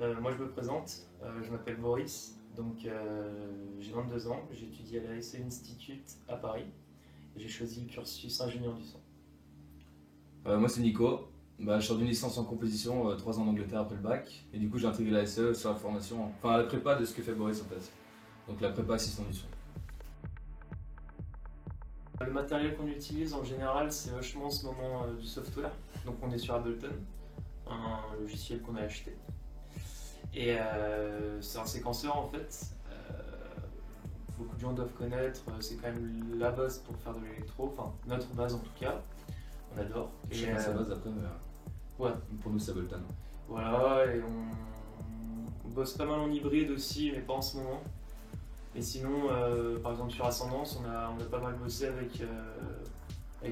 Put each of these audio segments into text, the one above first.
Moi je me présente, je m'appelle Boris, donc j'ai 22 ans, j'étudie à la SE Institute à Paris et j'ai choisi le cursus ingénieur du son. Moi c'est Nico, je sors d'une licence en composition, 3 ans en Angleterre après le bac, et du coup j'ai intégré la SE sur la formation, enfin la prépa de ce que fait Boris en fait, donc la prépa assistant du son. Le matériel qu'on utilise en général c'est vachement en ce moment du software, donc on est sur Ableton, un logiciel qu'on a acheté. Et c'est un séquenceur en fait, beaucoup de gens doivent connaître, c'est quand même la base pour faire de l'électro, enfin notre base en tout cas, on adore. Chacun sa base après, Ouais. pour nous c'est Ableton. Voilà, et on bosse pas mal en hybride aussi, mais pas en ce moment. Et sinon, par exemple sur Ascendance, on a pas mal bossé avec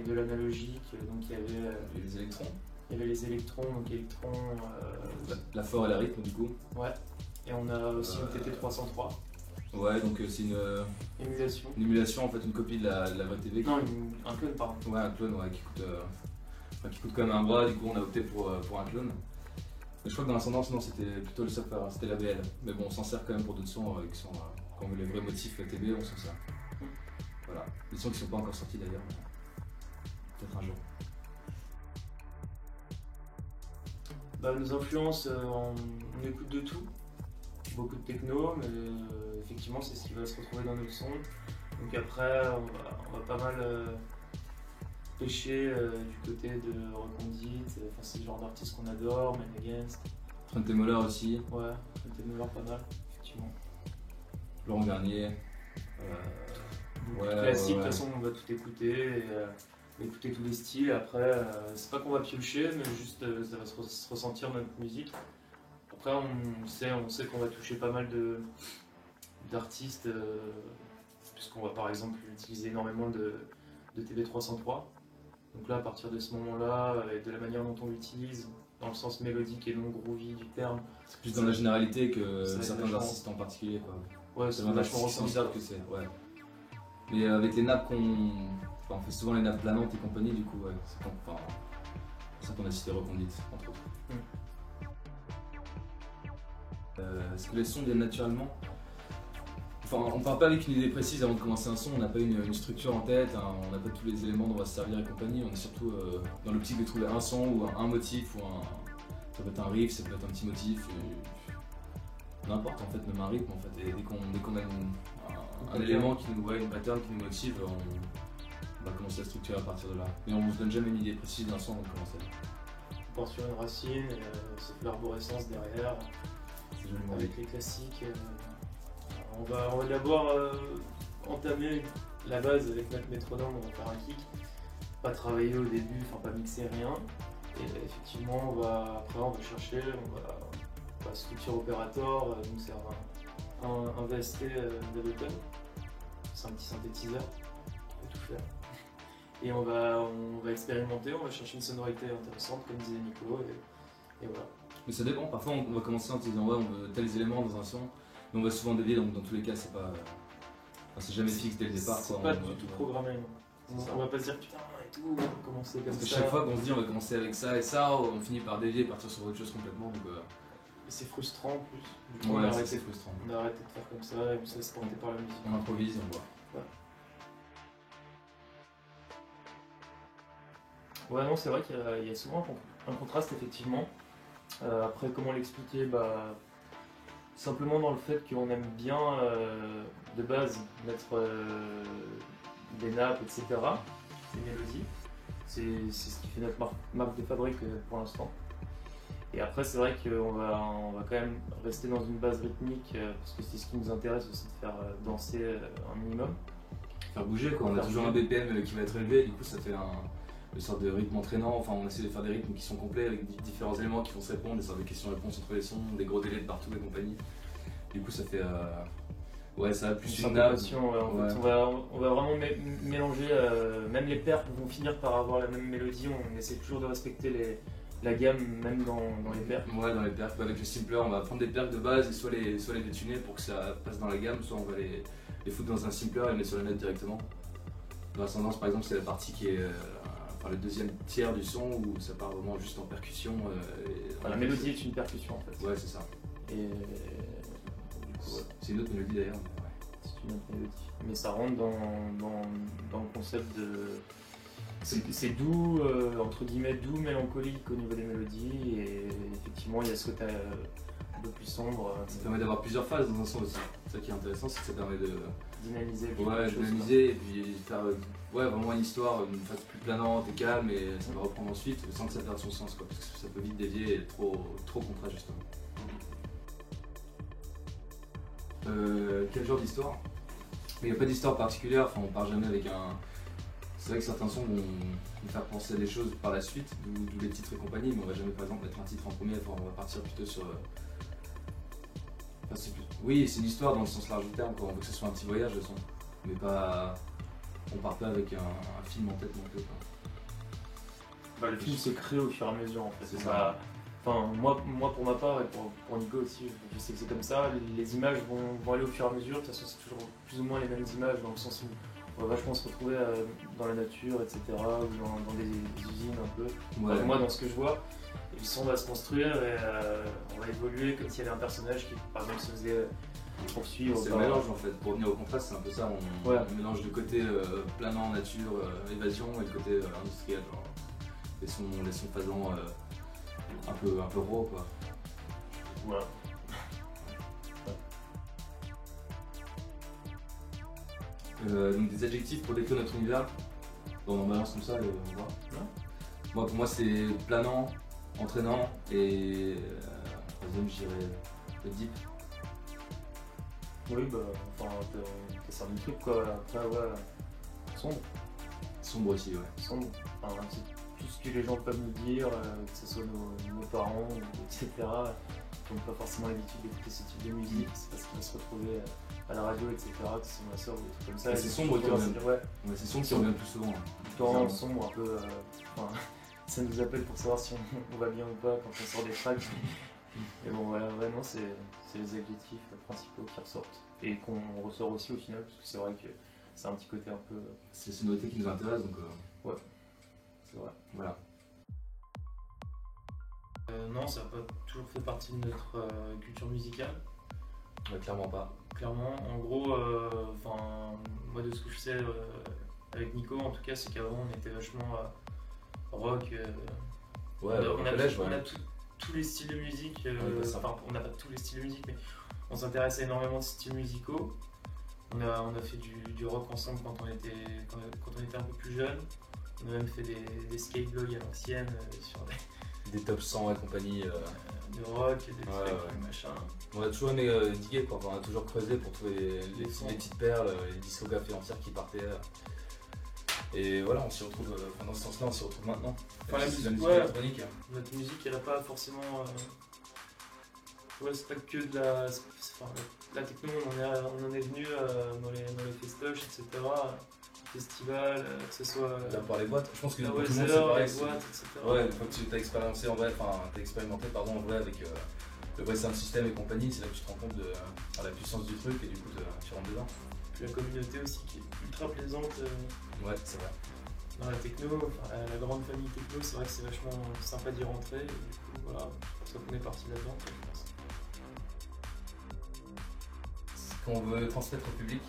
de l'analogique, donc Et les électrons, il y avait les électrons, donc électrons, la fort et la rythme du coup. ouais, et on a aussi une TT303, Ouais, donc c'est émulation. une émulation en fait, une copie de la vraie TV. Non, un clone, pardon. Ouais, un clone qui coûte quand même un bras, du coup on a opté pour un clone. Mais je crois que dans l'ascendance, non, c'était plutôt le software, c'était la BL. Mais bon, on s'en sert quand même pour d'autres sons qui sont, quand on veut les vrais motifs TB, on s'en sert. Voilà, des sons qui sont pas encore sortis d'ailleurs, peut-être un jour. Nos influences, on écoute de tout, beaucoup de techno, mais effectivement c'est ce qui va se retrouver dans nos sons. Donc après on va pas mal pêcher du côté de Recondite, enfin c'est le genre d'artistes qu'on adore, Men Against. Trent Moller aussi, Ouais, Trent Moller pas mal, effectivement. Laurent Garnier. Beaucoup de classiques, de toute façon on va tout écouter, et écouter tous les styles. Après, c'est pas qu'on va piocher, mais juste ça va se ressentir dans notre musique. Après, on sait qu'on va toucher pas mal d'artistes, puisqu'on va par exemple utiliser énormément de TB303. Donc là, à partir de ce moment-là, et de la manière dont on l'utilise, dans le sens mélodique et non groovy du terme. C'est plus dans la généralité que Ça va être certains vachement- artistes en particulier, quoi. Ouais, c'est vachement On ressenti. que c'est, ouais. Mais avec les nappes on fait souvent les nappes planantes et compagnie, du coup, ouais, c'est pour ça qu'on a cité Recondite, entre autres. Est-ce que les sons viennent naturellement? Enfin, on part pas avec une idée précise avant de commencer un son, on n'a pas une structure en tête, hein, on n'a pas tous les éléments dont on va se servir et compagnie, on est surtout dans l'optique de trouver un son ou un motif, ça peut être un riff, ça peut être un petit motif, n'importe en fait, même un rythme en fait, et dès qu'on a un élément qui nous voit, une pattern qui nous motive, on va commencer à structurer à partir de là. Mais on se donne jamais une idée précise d'un son avant de commencer. On part sur une racine, et c'est de l'arborescence derrière. C'est joliment dit. Avec les classiques, on va d'abord entamer la base avec notre métronome, on va faire un kick, pas travailler au début, enfin pas mixer rien, et effectivement après on va chercher, on va structure opérateur, donc c'est un VST d'Ableton, c'est un petit synthétiseur qui peut tout faire. Et on va expérimenter, on va chercher une sonorité intéressante comme disait Nico, et voilà. Mais ça dépend, parfois on va commencer en se disant ouais on veut tels éléments dans un son, mais on va souvent dévier, donc dans tous les cas c'est pas. C'est jamais fixe dès le départ. C'est pas du tout programmé. On va pas se dire putain et tout, on va commencer comme Parce que ça. chaque fois qu'on se dit on va commencer avec ça et ça, on finit par dévier et partir sur autre chose complètement. Donc, c'est frustrant en plus. Du coup, ouais, on a arrêté, c'est frustrant. on a arrêté de faire comme ça et on se laisse porter par la musique. On improvise et on voit. Ouais, non, c'est vrai qu'il y a souvent un contraste effectivement. Après, comment l'expliquer? Simplement dans le fait qu'on aime bien de base mettre des nappes, etc. Des mélodies. C'est ce qui fait notre marque de fabrique pour l'instant. Et après, c'est vrai qu'on va quand même rester dans une base rythmique parce que c'est ce qui nous intéresse aussi de faire danser un minimum. Faire bouger quoi, on a toujours un BPM qui va être élevé, du coup ça fait une sorte de rythme entraînant, enfin on essaie de faire des rythmes qui sont complets avec différents éléments qui vont se répondre, des sortes de questions-réponses entre les sons, des gros délais de partout et compagnie. Du coup ça fait ouais ça a plus une nappe. En fait, on va vraiment mélanger, même les pairs vont finir par avoir la même mélodie, on essaie toujours de respecter la gamme même dans les pairs. Ouais, dans les percs, avec le simpler on va prendre des percs de base et soit les détuner pour que ça passe dans la gamme, soit on va les foutre dans un simpler et les mettre sur la note directement. Dans l'ascendance par exemple c'est la partie qui est le deuxième tiers du son où ça part vraiment juste en percussion. La mélodie est une percussion en fait. Ouais c'est ça. Et du coup, ouais, C'est une autre mélodie d'ailleurs. Mais ouais. c'est une autre mélodie. Mais ça rentre dans le concept de. C'est doux, entre guillemets, doux, mélancolique au niveau des mélodies. Et effectivement, il y a ce côté un peu plus sombre. Ça permet d'avoir plusieurs phases dans un son aussi. C'est ça qui est intéressant, c'est que ça permet de Dynamiser. ouais, dynamiser et puis faire ouais, vraiment une histoire, une phase plus planante et calme, et ça va reprendre ensuite sans que ça perde son sens, quoi, parce que ça peut vite dévier et être trop contrat justement. Quel genre d'histoire? Il n'y a pas d'histoire particulière, enfin, on part jamais avec un. C'est vrai que certains sons vont nous faire penser à des choses par la suite, d'où les titres et compagnie, mais on va jamais par exemple mettre un titre en premier, enfin, on va partir plutôt sur. Enfin, oui, c'est une histoire dans le sens large du terme, quoi. On veut que ce soit un petit voyage le son, mais pas. On part pas avec un film en tête non plus, quoi. Bah, le film se crée au fur et à mesure en fait. C'est ça. Enfin, moi pour ma part et pour Nico aussi, je sais que c'est comme ça. Les images vont aller au fur et à mesure. De toute façon, c'est toujours plus ou moins les mêmes images dans le sens où on va vachement se retrouver dans la nature, etc. Ou dans des usines un peu. Ouais. Enfin, moi, dans ce que je vois, et le son va se construire et on va évoluer comme s'il y avait un personnage qui, par exemple, se faisait poursuivre. C'est le mélange en fait, pour revenir au contraste, c'est un peu ça, Ouais. on mélange le côté planant, nature, évasion et le côté industriel. Genre, les sons phasants un peu raw, quoi. Voilà. Donc des adjectifs pour décrire notre univers, on en balance comme ça et on voit. Ouais. Moi, pour moi c'est planant, entraînant et troisième je dirais le deep. Oui, bah, enfin, t'as certains trucs quoi. Après, ouais, sombre. Sombre aussi, ouais. Sombre. Enfin, tout ce que les gens peuvent nous dire, que ce soit nos parents, etc., qui n'ont pas forcément l'habitude d'écouter ce type de musique, c'est parce qu'ils vont se retrouver à la radio, etc., qui sont ma soeur ou des trucs comme ça. Et c'est sombre qui revient. Ouais, Ouais, c'est sombre qui revient le plus souvent. temps sombre, un peu. Enfin, ça nous appelle pour savoir si on va bien ou pas quand on sort des tracks. Mais bon, voilà, vraiment, c'est les adjectifs principaux qui ressortent et qu'on ressort aussi au final, parce que c'est vrai que c'est un petit côté un peu. C'est les sonorités qui nous intéressent, donc Ouais, c'est vrai. voilà. Non, ça n'a pas toujours fait partie de notre culture musicale. Ouais, clairement pas. Clairement, en gros, moi de ce que je sais avec Nico, en tout cas, c'est qu'avant on était vachement rock. Ouais, on a collège, tous les styles de musique. On n'a pas tous les styles de musique, mais on s'intéresse à énormément de styles musicaux. On a fait du rock ensemble quand on était un peu plus jeune. On a même fait des skateblogs à l'ancienne sur des top 100 et compagnie. de rock, des trucs, machin. On a toujours aimé diguer, quoi. On a toujours creusé pour trouver les petites perles, les discographies entières qui partaient. Et voilà, on s'y retrouve, dans ce sens-là, on s'y retrouve maintenant. Enfin, la musique électronique. Notre musique, elle n'a pas forcément. C'est pas que de la. La techno, on en est venu dans les festoches, etc. Festivals, que ce soit. Là, par les boîtes, je pense que la tout le monde Weather, c'est pareil. les boîtes, etc. Ouais, une fois que tu t'as expérimenté en vrai avec le vrai sound system et compagnie, c'est là que tu te rends compte de la puissance du truc et du coup tu rentres dedans. Puis la communauté aussi qui est ultra plaisante. Ouais, c'est vrai. Dans la techno, la grande famille techno, c'est vrai que c'est vachement sympa d'y rentrer. Et du coup, voilà, c'est pour ça qu'on est parti là-dedans, je pense. Ce qu'on veut transmettre au public,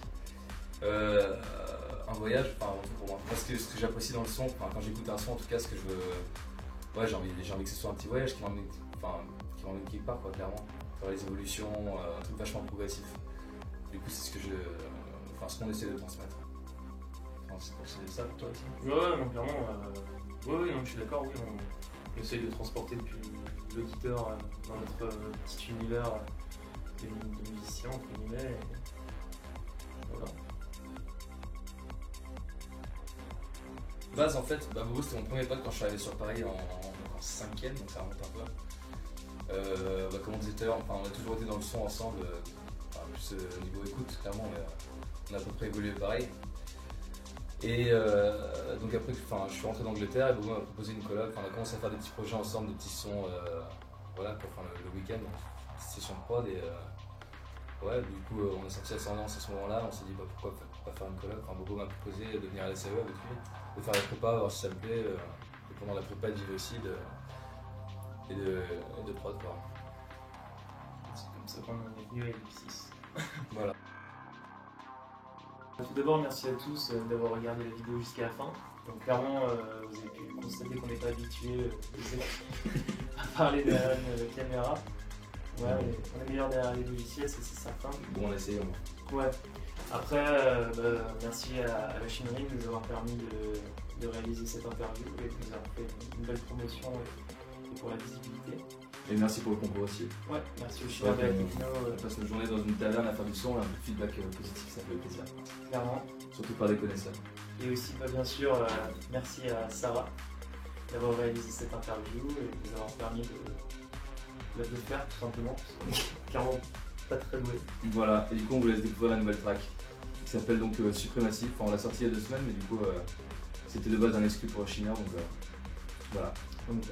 un voyage, enfin, pour moi, ce que j'apprécie dans le son, quand j'écoute un son, en tout cas, ce que je veux. Ouais, j'ai envie que ce soit un petit voyage qui m'emmène quelque part, quoi, clairement. Faire les évolutions, un truc vachement progressif. Du coup, c'est ce qu'on essaie de transmettre. C'est ça pour toi aussi? Ouais, non, clairement. Ouais, non, je suis d'accord, oui. On essaye de transporter l'auditeur dans notre petit univers de musiciens, entre guillemets. Et voilà. Base, en fait, Bobo, c'était mon premier pote quand je suis arrivé sur Paris en 5ème, donc ça remonte un peu. Comme on disait tout à l'heure, on a toujours été dans le son ensemble, plus niveau écoute, clairement, on a à peu près évolué pareil. Et donc après, je suis rentré d'Angleterre et Bobo m'a proposé une coloc. On a commencé à faire des petits projets ensemble, des petits sons pour faire le week-end, une session de prod. Et du coup, on a sorti Ascendance à ce moment-là. On s'est dit pourquoi pas faire une coloc. Bobo m'a proposé de venir à la CE avec lui, de faire la prépa, voir si ça me plaît. Et pendant la prépa, de vivre aussi et de prod, quoi. qu'on en est venu à Ellipsis. Voilà. Tout d'abord, merci à tous d'avoir regardé la vidéo jusqu'à la fin. Donc clairement, vous avez pu constater qu'on n'est pas habitué à parler derrière une caméra. Ouais, on est meilleur derrière les logiciels, c'est certain. Bon, on essaye. Ouais. Après, merci à la Chinerie de nous avoir permis de réaliser cette interview et de nous avoir fait une belle promotion et pour la visibilité. Et merci pour le concours aussi. Ouais, merci au Chinois de la Techno. On passe nos journées dans une taverne à faire du son, un peu de feedback positif, ça fait plaisir. Clairement. Surtout par des connaisseurs. Et aussi, bien sûr, merci à Sarah d'avoir réalisé cette interview et de nous avoir permis de le faire tout simplement. Clairement pas très doué. Voilà, et du coup on vous laisse découvrir la nouvelle track qui s'appelle donc Suprématie. Enfin, on l'a sorti il y a 2 semaines, mais du coup c'était de base un exclu pour Chiner, donc voilà. Donc,